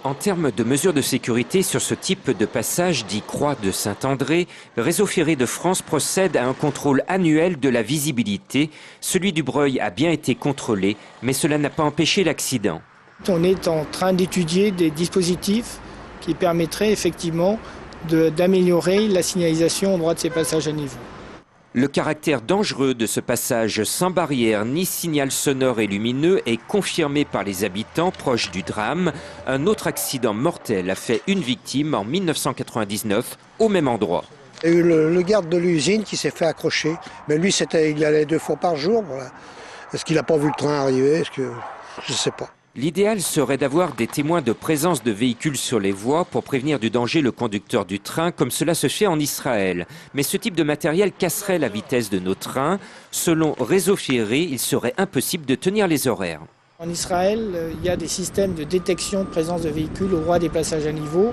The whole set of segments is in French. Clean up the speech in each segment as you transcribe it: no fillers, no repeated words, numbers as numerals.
En termes de mesures de sécurité sur ce type de passage dit Croix de Saint-André, Réseau Ferré de France procède à un contrôle annuel de la visibilité. Celui du Breuil a bien été contrôlé, mais cela n'a pas empêché l'accident. On est en train d'étudier des dispositifs qui permettraient effectivement d'améliorer la signalisation au endroit de ces passages à niveau. Le caractère dangereux de ce passage sans barrière ni signal sonore et lumineux est confirmé par les habitants proches du drame. Un autre accident mortel a fait une victime en 1999 au même endroit. Il y a eu le garde de l'usine qui s'est fait accrocher. Mais lui, il y allait 2 fois par jour. Voilà. Est-ce qu'il n'a pas vu le train arriver? Je ne sais pas. L'idéal serait d'avoir des témoins de présence de véhicules sur les voies pour prévenir du danger le conducteur du train, comme cela se fait en Israël. Mais ce type de matériel casserait la vitesse de nos trains. Selon Réseau Ferré, il serait impossible de tenir les horaires. En Israël, il y a des systèmes de détection de présence de véhicules au droit des passages à niveau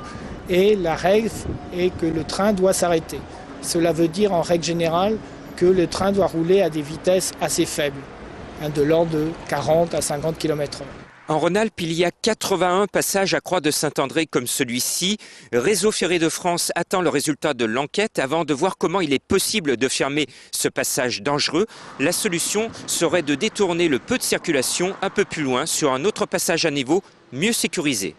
et la règle est que le train doit s'arrêter. Cela veut dire en règle générale que le train doit rouler à des vitesses assez faibles, de l'ordre de 40 à 50 km/h. En Rhône-Alpes, il y a 81 passages à Croix de Saint-André comme celui-ci. Réseau Ferré de France attend le résultat de l'enquête avant de voir comment il est possible de fermer ce passage dangereux. La solution serait de détourner le peu de circulation un peu plus loin sur un autre passage à niveau mieux sécurisé.